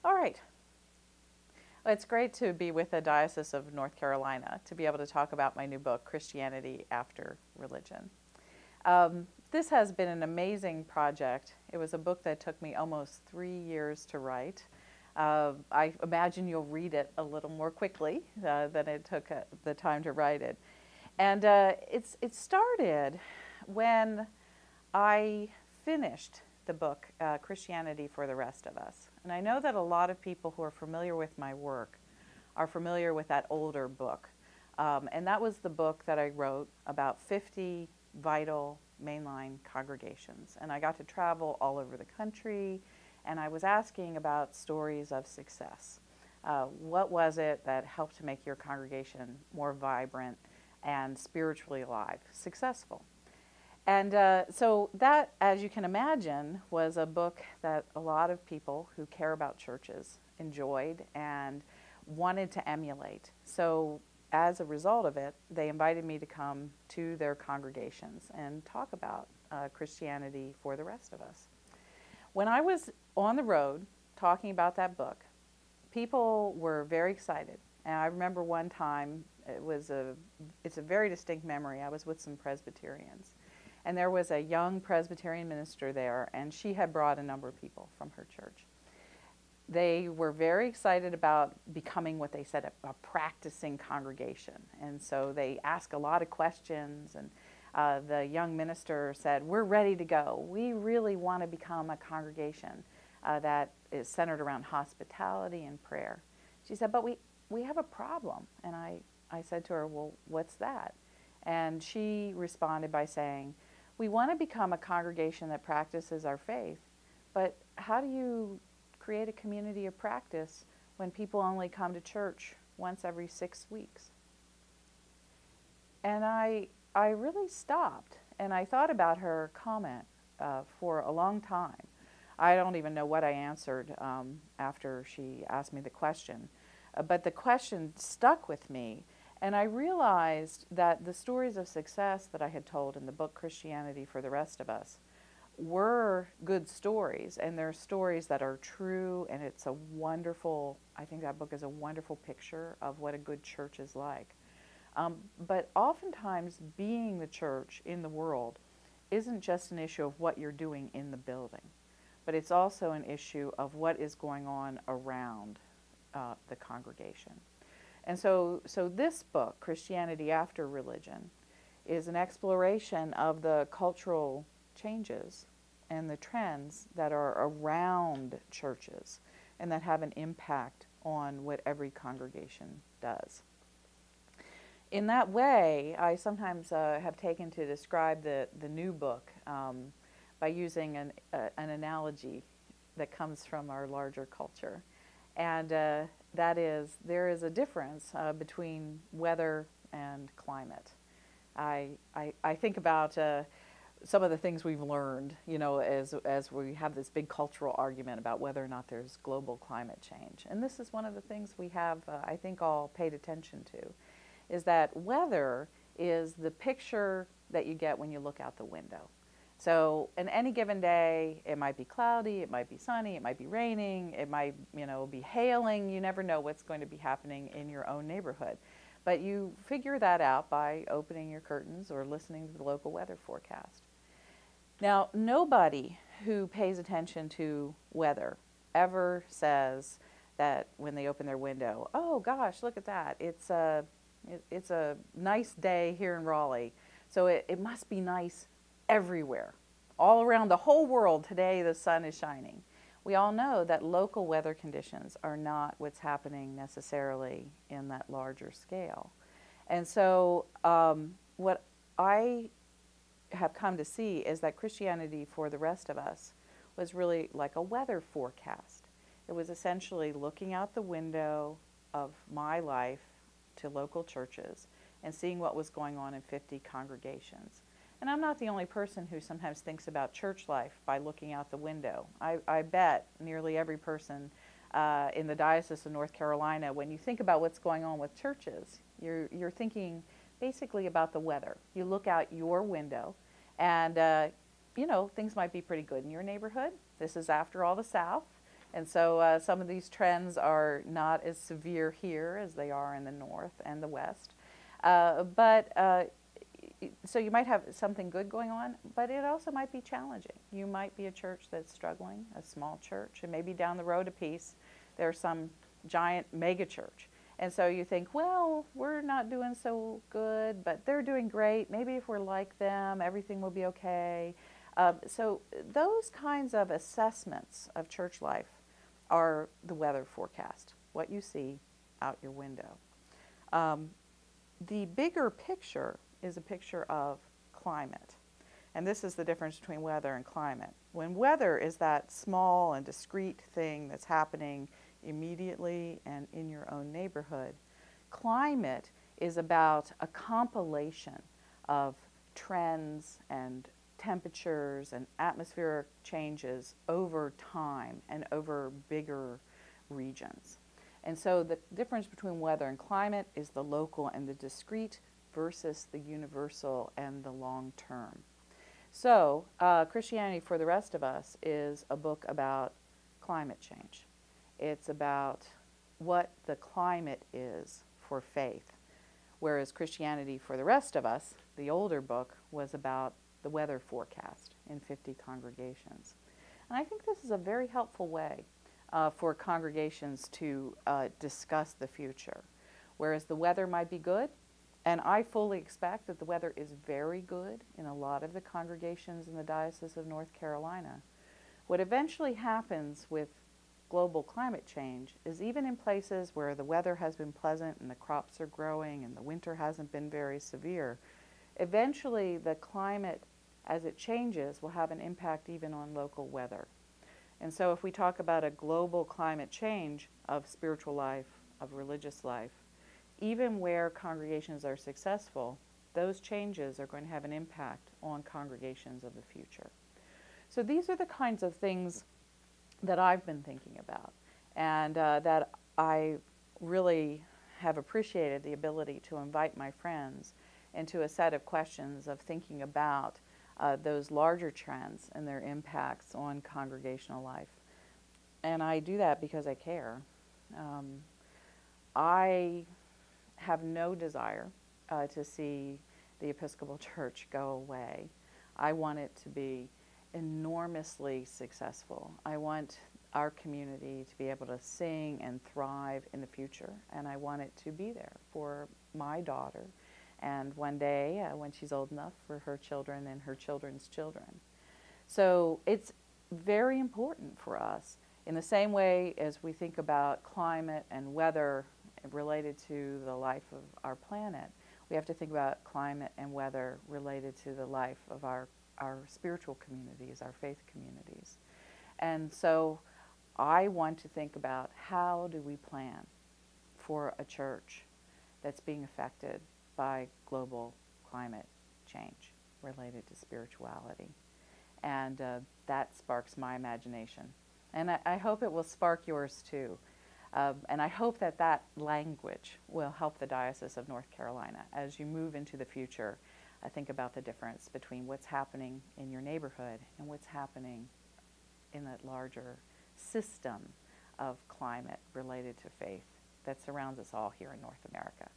All right. Well, it's great to be with the Diocese of North Carolina to be able to talk about my new book, Christianity After Religion. This has been an amazing project. It was a book that took me almost 3 years to write. I imagine you'll read it a little more quickly than it took the time to write it. And it started when I finished the book, Christianity for the Rest of Us. And I know that a lot of people who are familiar with my work are familiar with that older book. And that was the book that I wrote about 50 vital mainline congregations. And I got to travel all over the country, and I was asking about stories of success. What was it that helped to make your congregation more vibrant and spiritually alive, successful? And so that, as you can imagine, was a book that a lot of people who care about churches enjoyed and wanted to emulate. So as a result of it, they invited me to come to their congregations and talk about Christianity for the Rest of Us. When I was on the road talking about that book, people were very excited. And I remember one time, it's a very distinct memory, I was with some Presbyterians. And there was a young Presbyterian minister there, and she had brought a number of people from her church. They were very excited about becoming what they said a practicing congregation. And so they asked a lot of questions, and the young minister said, "We're ready to go. We really want to become a congregation that is centered around hospitality and prayer." She said, "But we have a problem." And I said to her, "Well, what's that?" And she responded by saying, "We want to become a congregation that practices our faith, but how do you create a community of practice when people only come to church once every 6 weeks?" And I really stopped, and I thought about her comment for a long time. I don't even know what I answered after she asked me the question, but the question stuck with me. And I realized that the stories of success that I had told in the book Christianity for the Rest of Us were good stories, and they're stories that are true, and it's a wonderful, I think that book is a wonderful picture of what a good church is like. But oftentimes being the church in the world isn't just an issue of what you're doing in the building, but it's also an issue of what is going on around the congregation. And so this book, Christianity After Religion, is an exploration of the cultural changes and the trends that are around churches and that have an impact on what every congregation does. In that way, I sometimes have taken to describe the new book by using an analogy that comes from our larger culture. And that is, there is a difference between weather and climate. I think about some of the things we've learned, you know, as we have this big cultural argument about whether or not there's global climate change. And this is one of the things we have, I think, all paid attention to, is that weather is the picture that you get when you look out the window. So in any given day, it might be cloudy, it might be sunny, it might be raining, it might, you know, be hailing. You never know what's going to be happening in your own neighborhood. But you figure that out by opening your curtains or listening to the local weather forecast. Now, nobody who pays attention to weather ever says that when they open their window, "Oh gosh, look at that. It's a nice day here in Raleigh, so it must be nice everywhere. All around the whole world today the sun is shining." We all know that local weather conditions are not what's happening necessarily in that larger scale. And so what I have come to see is that Christianity for the Rest of Us was really like a weather forecast. It was essentially looking out the window of my life to local churches and seeing what was going on in 50 congregations. And I'm not the only person who sometimes thinks about church life by looking out the window. I bet nearly every person in the Diocese of North Carolina, when you think about what's going on with churches, you're thinking basically about the weather. You look out your window and, you know, things might be pretty good in your neighborhood. This is, after all, the South. And so some of these trends are not as severe here as they are in the north and the west. So you might have something good going on, but it also might be challenging. You might be a church that's struggling, a small church, and maybe down the road a piece there's some giant mega church. And so you think, well, we're not doing so good, but they're doing great. Maybe if we're like them, everything will be okay. So those kinds of assessments of church life are the weather forecast, what you see out your window. The bigger picture is a picture of climate. And this is the difference between weather and climate. When weather is that small and discrete thing that's happening immediately and in your own neighborhood, climate is about a compilation of trends and temperatures and atmospheric changes over time and over bigger regions. And so the difference between weather and climate is the local and the discrete versus the universal and the long term. So Christianity for the Rest of Us is a book about climate change. It's about what the climate is for faith, whereas Christianity for the Rest of Us, the older book, was about the weather forecast in 50 congregations. And I think this is a very helpful way for congregations to discuss the future. Whereas the weather might be good, and I fully expect that the weather is very good in a lot of the congregations in the Diocese of North Carolina. What eventually happens with global climate change is even in places where the weather has been pleasant and the crops are growing and the winter hasn't been very severe, eventually the climate as it changes will have an impact even on local weather. And so if we talk about a global climate change of spiritual life, of religious life, even where congregations are successful, those changes are going to have an impact on congregations of the future. So these are the kinds of things that I've been thinking about, and that I really have appreciated the ability to invite my friends into a set of questions of thinking about those larger trends and their impacts on congregational life. And I do that because I care. I have no desire to see the Episcopal Church go away. I want it to be enormously successful. I want our community to be able to sing and thrive in the future, and I want it to be there for my daughter, and one day when she's old enough, for her children and her children's children. So it's very important for us, in the same way as we think about climate and weather related to the life of our planet, we have to think about climate and weather related to the life of our spiritual communities, our faith communities. And so I want to think about, how do we plan for a church that's being affected by global climate change related to spirituality? And that sparks my imagination. And I hope it will spark yours too. And I hope that that language will help the Diocese of North Carolina as you move into the future. I think about the difference between what's happening in your neighborhood and what's happening in that larger system of climate related to faith that surrounds us all here in North America.